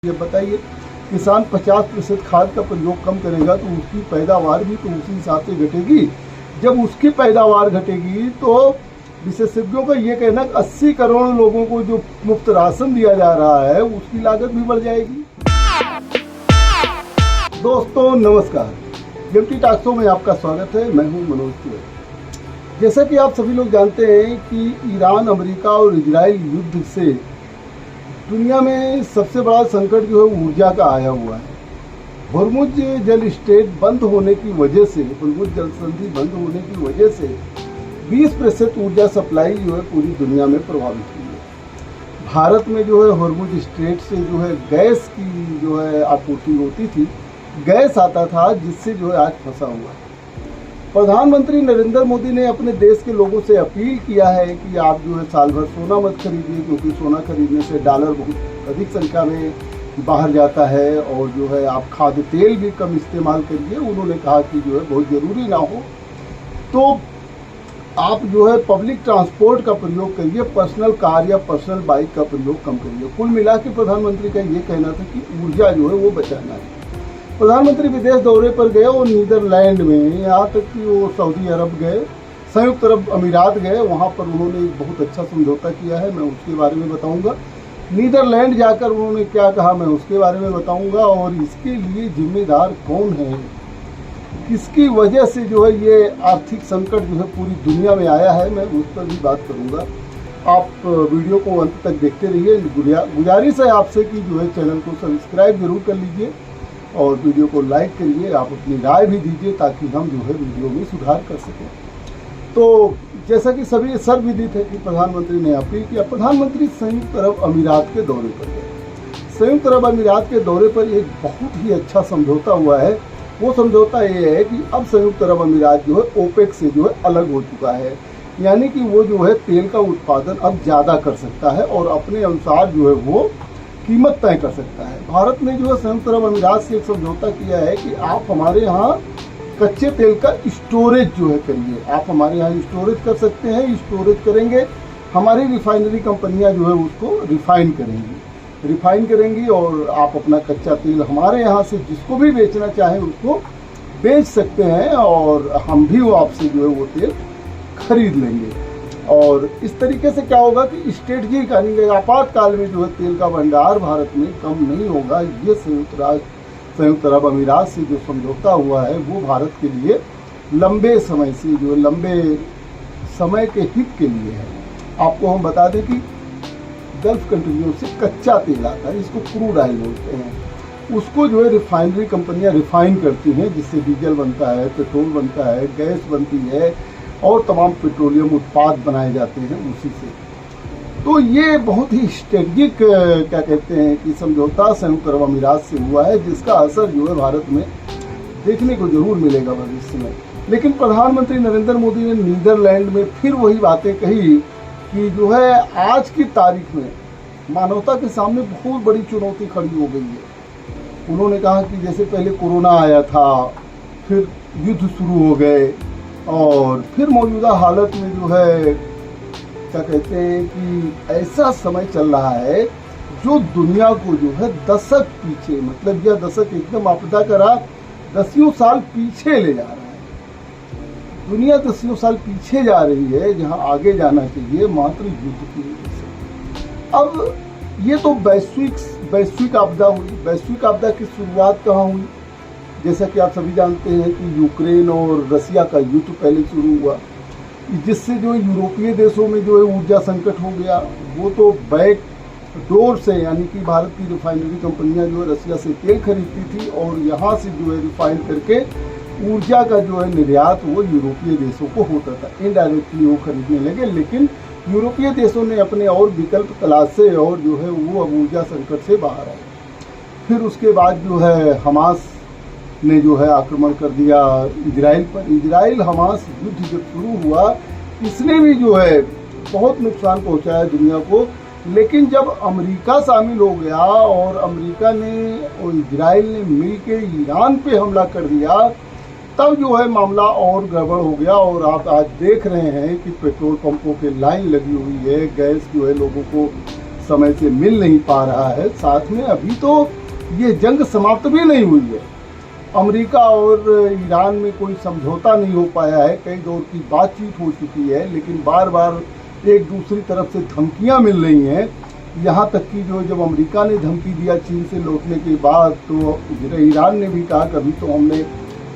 ये बताइए, किसान 50% खाद का प्रयोग कम करेगा तो उसकी पैदावार भी तो उसी हिसाब से घटेगी। जब उसकी पैदावार घटेगी तो विशेषज्ञों का ये कहना है 80 करोड़ लोगों को जो मुफ्त राशन दिया जा रहा है उसकी लागत भी बढ़ जाएगी। दोस्तों नमस्कार, एमटी टॉक शो में आपका स्वागत है। मैं हूं मनोज तिवारी। जैसा कि आप सभी लोग जानते हैं कि ईरान, अमेरिका और इजराइल युद्ध से दुनिया में सबसे बड़ा संकट जो है ऊर्जा का आया हुआ है। होर्मुज जल स्ट्रेट बंद होने की वजह से, होर्मुज जल संधि बंद होने की वजह से 20% ऊर्जा सप्लाई जो है पूरी दुनिया में प्रभावित हुई है। भारत में जो है होर्मुज स्ट्रेट से जो है गैस की जो है आपूर्ति होती थी, गैस आता था जिससे जो है आज फंसा हुआ है। प्रधानमंत्री नरेंद्र मोदी ने अपने देश के लोगों से अपील किया है कि आप जो है साल भर सोना मत खरीदिए, क्योंकि सोना खरीदने से डॉलर बहुत अधिक संख्या में बाहर जाता है, और जो है आप खाद्य तेल भी कम इस्तेमाल करिए। उन्होंने कहा कि जो है बहुत ज़रूरी ना हो तो आप जो है पब्लिक ट्रांसपोर्ट का प्रयोग करिए, पर्सनल कार या पर्सनल बाइक का प्रयोग कम करिए। कुल मिला के प्रधानमंत्री का ये कहना था कि ऊर्जा जो है वो बचाना है। प्रधानमंत्री विदेश दौरे पर गए और नीदरलैंड में, यहाँ तक कि वो सऊदी अरब गए, संयुक्त अरब अमीरात गए। वहाँ पर उन्होंने एक बहुत अच्छा समझौता किया है, मैं उसके बारे में बताऊंगा। नीदरलैंड जाकर उन्होंने क्या कहा मैं उसके बारे में बताऊंगा, और इसके लिए जिम्मेदार कौन है, किसकी वजह से जो है ये आर्थिक संकट जो है पूरी दुनिया में आया है, मैं उस पर भी बात करूँगा। आप वीडियो को अंत तक देखते रहिए। गुजारिश है आपसे कि जो है चैनल को सब्सक्राइब जरूर कर लीजिए और वीडियो को लाइक करिए। आप अपनी राय भी दीजिए ताकि हम जो है वीडियो में सुधार कर सकें। तो जैसा कि सभी सर्वविदित है कि प्रधानमंत्री ने अपील किया। प्रधानमंत्री संयुक्त अरब अमीरात के दौरे पर गए। संयुक्त अरब अमीरात के दौरे पर एक बहुत ही अच्छा समझौता हुआ है। वो समझौता ये है कि अब संयुक्त अरब अमीरात जो है ओपेक से जो है अलग हो चुका है, यानी कि वो जो है तेल का उत्पादन अब ज़्यादा कर सकता है और अपने अनुसार जो है वो कीमत तय कर सकता है। भारत ने जो है संयुक्त अरब अमीरात से एक समझौता किया है कि आप हमारे यहाँ कच्चे तेल का स्टोरेज जो है करिए। आप हमारे यहाँ स्टोरेज कर सकते हैं, स्टोरेज करेंगे, हमारी रिफाइनरी कंपनियाँ जो है उसको रिफाइन करेंगी और आप अपना कच्चा तेल हमारे यहाँ से जिसको भी बेचना चाहें उसको बेच सकते हैं, और हम भी वो आपसे जो है वो तेल खरीद लेंगे। और इस तरीके से क्या होगा कि स्ट्रेटजिक यानी कि आपातकाल में जो है तेल का भंडार भारत में कम नहीं होगा। ये संयुक्त अरब अमीरात से जो समझौता हुआ है वो भारत के लिए लंबे समय से जो लंबे समय के हित के लिए है। आपको हम बता दें कि गल्फ कंट्रियों से कच्चा तेल आता है, इसको क्रूड ऑयल बोलते हैं। उसको जो है रिफाइनरी कंपनियां रिफाइन करती हैं, जिससे डीजल बनता है, पेट्रोल बनता है, गैस बनती है और तमाम पेट्रोलियम उत्पाद बनाए जाते हैं उसी से। तो ये बहुत ही स्ट्रेटजिक क्या कहते हैं कि समझौता संयुक्त अरब अमीरात से हुआ है, जिसका असर जो है भारत में देखने को जरूर मिलेगा भविष्य में। लेकिन प्रधानमंत्री नरेंद्र मोदी ने नीदरलैंड में फिर वही बातें कही कि जो है आज की तारीख में मानवता के सामने बहुत बड़ी चुनौती खड़ी हो गई है। उन्होंने कहा कि जैसे पहले कोरोना आया था, फिर युद्ध शुरू हो गए, और फिर मौजूदा हालत में जो है क्या कहते हैं कि ऐसा समय चल रहा है जो दुनिया को जो है दशक पीछे, मतलब यह दशक एकदम आपदा करा 10 साल पीछे ले जा रहा है। दुनिया 10 साल पीछे जा रही है, जहां आगे जाना चाहिए मात्र युद्ध की वजह से। अब ये तो वैश्विक आपदा हुई। वैश्विक आपदा की शुरुआत कहाँ हुई? जैसा कि आप सभी जानते हैं कि यूक्रेन और रसिया का युद्ध पहले शुरू हुआ, जिससे जो यूरोपीय देशों में जो है ऊर्जा संकट हो गया। वो तो बैक डोर से, यानी कि भारत की रिफाइनरी कंपनियां जो है रसिया से तेल खरीदती थी और यहाँ से जो है रिफाइन करके ऊर्जा का जो है निर्यात वो यूरोपीय देशों को होता था। इनडायरेक्टली वो खरीदने लगे, लेकिन यूरोपीय देशों ने अपने और विकल्प तलाशे और जो है वो अब ऊर्जा संकट से बाहर आए। फिर उसके बाद जो है हमास ने जो है आक्रमण कर दिया इजराइल पर। इजराइल हमास युद्ध जब शुरू हुआ, इसने भी जो है बहुत नुकसान पहुंचाया दुनिया को। लेकिन जब अमेरिका शामिल हो गया और अमेरिका ने और इजराइल ने मिलकर ईरान पे हमला कर दिया, तब जो है मामला और गड़बड़ हो गया। और आप आज देख रहे हैं कि पेट्रोल पंपों के लाइन लगी हुई है, गैस जो है लोगों को समय से मिल नहीं पा रहा है। साथ में अभी तो ये जंग समाप्त भी नहीं हुई है। अमेरिका और ईरान में कोई समझौता नहीं हो पाया है। कई दौर की बातचीत हो चुकी है, लेकिन बार बार एक दूसरी तरफ से धमकियां मिल रही हैं। यहाँ तक कि जो जब अमेरिका ने धमकी दिया चीन से लौटने के बाद, तो ईरान ने भी कहा कि अभी तो हमने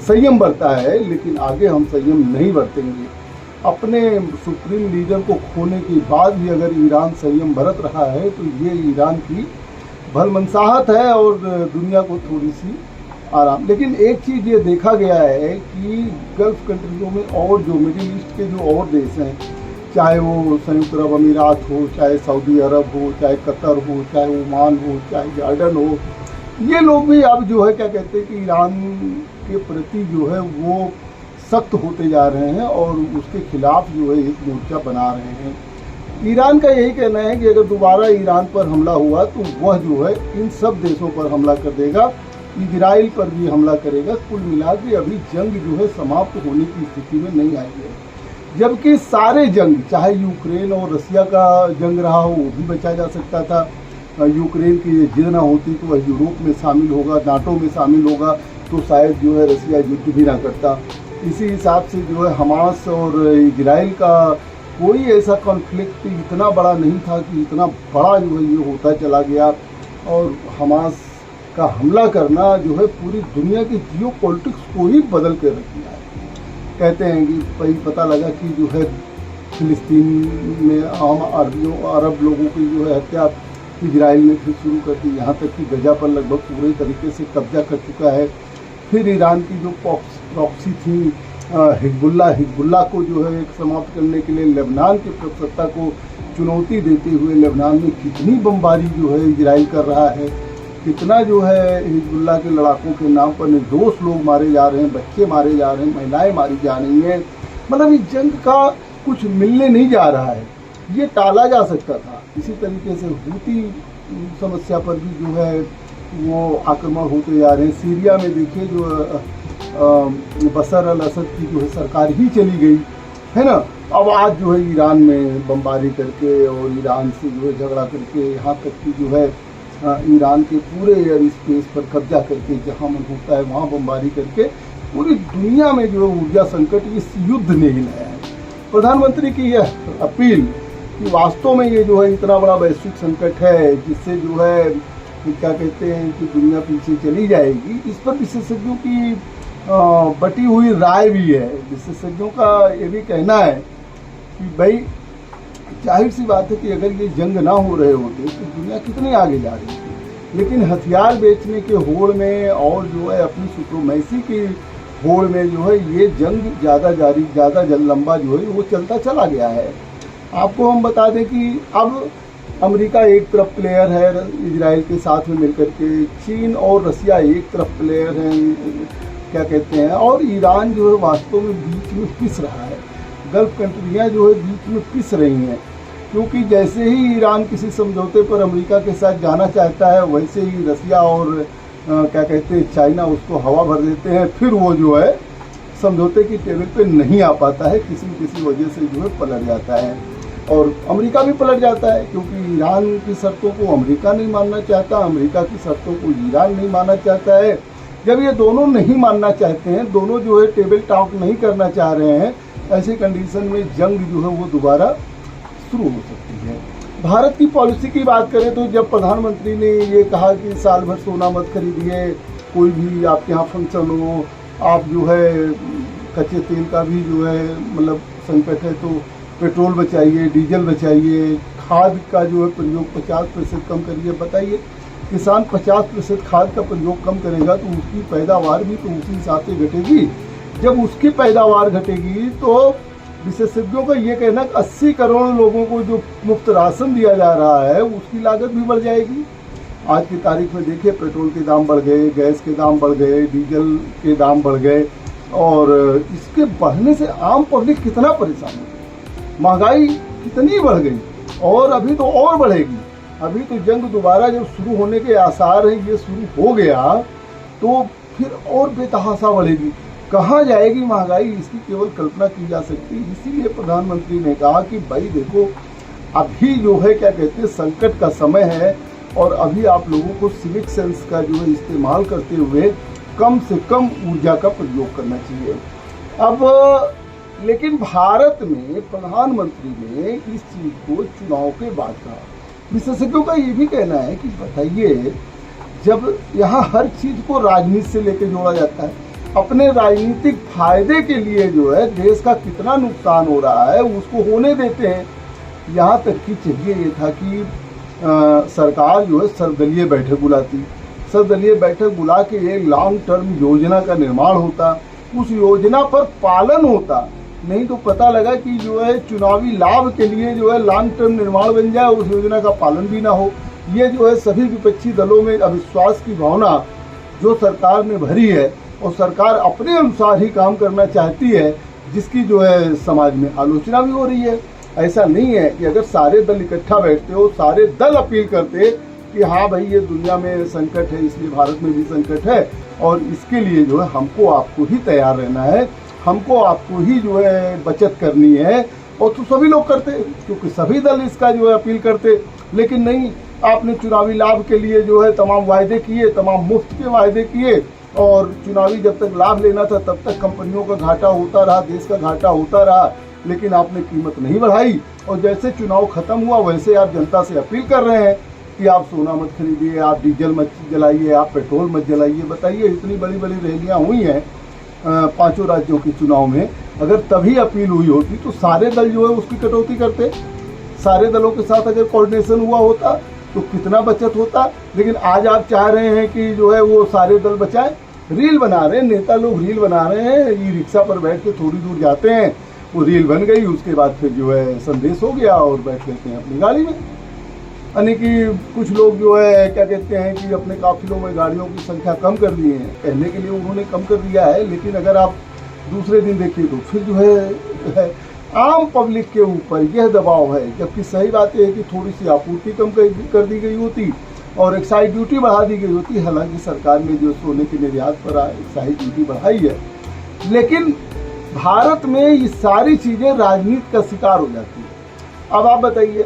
संयम बरता है, लेकिन आगे हम संयम नहीं बरतेंगे। अपने सुप्रीम लीडर को खोने के बाद भी अगर ईरान संयम बरत रहा है तो ये ईरान की भलमनसाहत है और दुनिया को थोड़ी सी आराम। लेकिन एक चीज़ ये देखा गया है कि गल्फ कंट्रियों में और जो मिडिल ईस्ट के जो और देश हैं, चाहे वो संयुक्त अरब अमीरात हो, चाहे सऊदी अरब हो, चाहे कतर हो, चाहे ओमान हो, चाहे जॉर्डन हो, ये लोग भी अब जो है क्या कहते हैं कि ईरान के प्रति जो है वो सख्त होते जा रहे हैं और उसके खिलाफ जो है एक मोर्चा बना रहे हैं। ईरान का यही कहना है कि अगर दोबारा ईरान पर हमला हुआ तो वह जो है इन सब देशों पर हमला कर देगा, इजराइल पर भी हमला करेगा। कुल मिला के अभी जंग जो है समाप्त होने की स्थिति में नहीं आई है। जबकि सारे जंग, चाहे यूक्रेन और रसिया का जंग रहा हो, वो भी बचा जा सकता था। यूक्रेन की जिद ना होती तो वह यूरोप में शामिल होगा, नाटो में शामिल होगा, तो शायद जो है रसिया युद्ध भी ना करता। इसी हिसाब से जो है हमास और इजराइल का कोई ऐसा कॉन्फ्लिक्ट इतना बड़ा नहीं था कि इतना बड़ा जो है ये होता चला गया। और हमास का हमला करना जो है पूरी दुनिया की जियोपॉलिटिक्स को ही बदल के रख दिया है। कहते हैं कि भाई पता लगा कि जो है फिलिस्तीन में आम अरब लोगों की जो है हत्या इजराइल ने फिर शुरू कर दी। यहाँ तक कि गजा पर लगभग पूरे तरीके से कब्जा कर चुका है। फिर ईरान की जो प्रॉक्सी थी हिजबुल्लाह को जो है समाप्त करने के लिए लेबनान की सत्ता को चुनौती देते हुए लेबनान में कितनी बमबारी जो है इजराइल कर रहा है, कितना जो है हिजबुल्लाह के लड़ाकों के नाम पर निर्दोष लोग मारे जा रहे हैं, बच्चे मारे जा रहे हैं, महिलाएं मारी जा रही हैं। मतलब इस जंग का कुछ मिलने नहीं जा रहा है। ये टाला जा सकता था। इसी तरीके से हूती समस्या पर भी जो है वो आक्रमण होते जा रहे हैं। सीरिया में देखिए जो बशर अल असद की जो है सरकार ही चली गई है ना। अब आज जो है ईरान में बमबारी करके और ईरान से जो है झगड़ा करके, यहाँ तक कि जो है ईरान के पूरे एयर स्पेस पर कब्जा करके जहाँ मन होता है वहाँ बमबारी करके पूरी दुनिया में जो ऊर्जा संकट इस युद्ध ने ही लाया है। प्रधानमंत्री की यह अपील कि वास्तव में ये जो है इतना बड़ा वैश्विक संकट है जिससे जो है क्या कहते हैं कि दुनिया पीछे चली जाएगी, इस पर विशेषज्ञों की बटी हुई राय भी है। विशेषज्ञों का ये भी कहना है कि भाई जाहिर सी बात है कि अगर ये जंग ना हो रहे होते तो दुनिया कितनी आगे जा रही थी। लेकिन हथियार बेचने के होड़ में और जो है अपनी सुप्रीमेसी की होड़ में जो है ये जंग ज़्यादा लंबा जो है वो चलता चला गया है। आपको हम बता दें कि अब अमेरिका एक तरफ प्लेयर है इजराइल के साथ में मिलकर के, चीन और रसिया एक तरफ प्लेयर हैं क्या कहते हैं, और ईरान जो है वास्तव में बीच में पिस रहा है। गल्फ कंट्रियाँ जो है बीच में पिस रही हैं, क्योंकि जैसे ही ईरान किसी समझौते पर अमेरिका के साथ जाना चाहता है वैसे ही रसिया और क्या कहते हैं चाइना उसको हवा भर देते हैं। फिर वो जो है समझौते की टेबल पे नहीं आ पाता है, किसी वजह से जो है पलट जाता है और अमेरिका भी पलट जाता है, क्योंकि ईरान की शर्तों को अमेरिका नहीं मानना चाहता, अमेरिका की शर्तों को ईरान नहीं मानना चाहता है। जब ये दोनों नहीं मानना चाहते हैं, दोनों जो है टेबल टॉक नहीं करना चाह रहे हैं, ऐसी कंडीशन में जंग जो है वो दोबारा शुरू हो सकती है। भारत की पॉलिसी की बात करें तो जब प्रधानमंत्री ने ये कहा कि साल भर सोना मत खरीदिए, कोई भी आपके यहाँ फंक्शन हो, आप जो है कच्चे तेल का भी जो है मतलब संकट है तो पेट्रोल बचाइए, डीजल बचाइए, खाद का जो है प्रयोग 50% कम करिए। बताइए किसान 50% खाद का प्रयोग कम करेगा तो उसकी पैदावार भी तो उसी हिसाब से घटेगी। जब उसकी पैदावार घटेगी तो विशेषज्ञों का ये कहना कि 80 करोड़ लोगों को जो मुफ्त राशन दिया जा रहा है उसकी लागत भी बढ़ जाएगी। आज की तारीख में देखिए पेट्रोल के दाम बढ़ गए, गैस के दाम बढ़ गए, डीजल के दाम बढ़ गए और इसके बढ़ने से आम पब्लिक कितना परेशान हो गई, महंगाई कितनी बढ़ गई और अभी तो और बढ़ेगी। अभी तो जंग दोबारा जब शुरू होने के आसार हैं, ये शुरू हो गया तो फिर और बेतहाशा बढ़ेगी। कहाँ जाएगी महंगाई, इसकी केवल कल्पना की जा सकती है। इसीलिए प्रधानमंत्री ने कहा कि भाई देखो अभी जो है क्या कहते हैं संकट का समय है और अभी आप लोगों को सिविक सेंस का जो है इस्तेमाल करते हुए कम से कम ऊर्जा का प्रयोग करना चाहिए। अब लेकिन भारत में प्रधानमंत्री ने इस चीज को चुनाव के बाद कहा। विशेषज्ञों का ये भी कहना है कि बताइए, जब यहाँ हर चीज को राजनीति से लेकर जोड़ा जाता है, अपने राजनीतिक फायदे के लिए जो है देश का कितना नुकसान हो रहा है उसको होने देते हैं। यहाँ तक कि चाहिए ये था कि सरकार जो है सर्वदलीय बैठक बुलाती, सर्वदलीय बैठक बुला के एक लॉन्ग टर्म योजना का निर्माण होता, उस योजना पर पालन होता। नहीं तो पता लगा कि जो है चुनावी लाभ के लिए जो है लॉन्ग टर्म निर्माण बन जाए, उस योजना का पालन भी ना हो। ये जो है सभी विपक्षी दलों में अविश्वास की भावना जो सरकार में भरी है और सरकार अपने अनुसार ही काम करना चाहती है, जिसकी जो है समाज में आलोचना भी हो रही है। ऐसा नहीं है कि अगर सारे दल इकट्ठा बैठते हो, सारे दल अपील करते कि हाँ भाई ये दुनिया में संकट है, इसलिए भारत में भी संकट है और इसके लिए जो है हमको आपको ही तैयार रहना है, हमको आपको ही जो है बचत करनी है, और तो सभी लोग करते क्योंकि सभी दल इसका जो है अपील करते। लेकिन नहीं, आपने चुनावी लाभ के लिए जो है तमाम वायदे किए, तमाम मुफ्त के वायदे किए और चुनावी जब तक लाभ लेना था तब तक कंपनियों का घाटा होता रहा, देश का घाटा होता रहा, लेकिन आपने कीमत नहीं बढ़ाई। और जैसे चुनाव खत्म हुआ वैसे आप जनता से अपील कर रहे हैं कि आप सोना मत खरीदिए, आप डीजल मत जलाइए, आप पेट्रोल मत जलाइए। बताइए, इतनी बड़ी बड़ी रैलियां हुई हैं 5 राज्यों के चुनाव में, अगर तभी अपील हुई होती तो सारे दल जो है उसकी कटौती करते, सारे दलों के साथ अगर कोऑर्डिनेशन हुआ होता तो कितना बचत होता। लेकिन आज आप चाह रहे हैं कि जो है वो सारे दल बचाए, रील बना रहे हैं, नेता लोग रील बना रहे हैं, ई रिक्शा पर बैठ के थोड़ी दूर जाते हैं, वो रील बन गई, उसके बाद फिर जो है संदेश हो गया और बैठ लेते हैं अपनी गाड़ी में। यानी कि कुछ लोग जो है क्या कहते हैं कि अपने काफिलों में गाड़ियों की संख्या कम कर दी है, कहने के लिए उन्होंने कम कर दिया है, लेकिन अगर आप दूसरे दिन देखिए तो फिर जो है आम पब्लिक के ऊपर यह दबाव है। जबकि सही बात यह है कि थोड़ी सी आपूर्ति कम कर दी गई होती और एक्साइज ड्यूटी बढ़ा दी गई होती। हालांकि सरकार ने जो सोने के निर्यात पर एक्साइज ड्यूटी बढ़ाई है, लेकिन भारत में ये सारी चीजें राजनीति का शिकार हो जाती है। अब आप बताइए,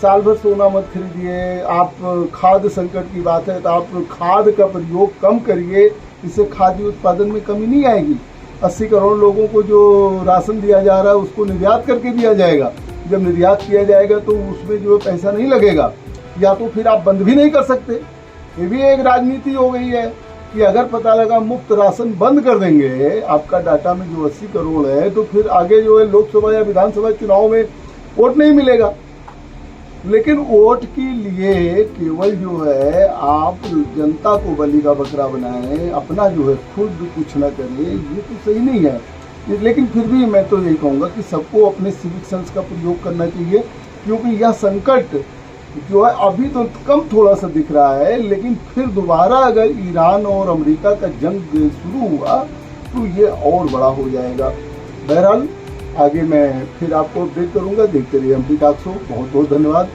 साल भर सोना मत खरीदिए, आप खाद्य संकट की बात है तो आप खाद का प्रयोग कम करिए, इससे खाद्य उत्पादन में कमी नहीं आएगी। 80 करोड़ लोगों को जो राशन दिया जा रहा है उसको निर्यात करके दिया जाएगा। जब निर्यात किया जाएगा तो उसमें जो पैसा नहीं लगेगा, या तो फिर आप बंद भी नहीं कर सकते। ये भी एक राजनीति हो गई है कि अगर पता लगा मुफ्त राशन बंद कर देंगे आपका डाटा में जो 80 करोड़ है, तो फिर आगे जो है लोकसभा या विधानसभा चुनाव में वोट नहीं मिलेगा। लेकिन वोट के लिए केवल जो है आप जनता को बलि का बकरा बनाएं, अपना जो है खुद कुछ ना करें, ये तो सही नहीं है। लेकिन फिर भी मैं तो यही कहूँगा कि सबको अपने सिविक सेंस का प्रयोग करना चाहिए, क्योंकि यह संकट जो है अभी तो कम थोड़ा सा दिख रहा है, लेकिन फिर दोबारा अगर ईरान और अमेरिका का जंग शुरू हुआ तो ये और बड़ा हो जाएगा। बहरहाल आगे मैं फिर आपको अपडेट करूंगा। देखते रहिए एमपी टॉक शो। बहुत बहुत धन्यवाद।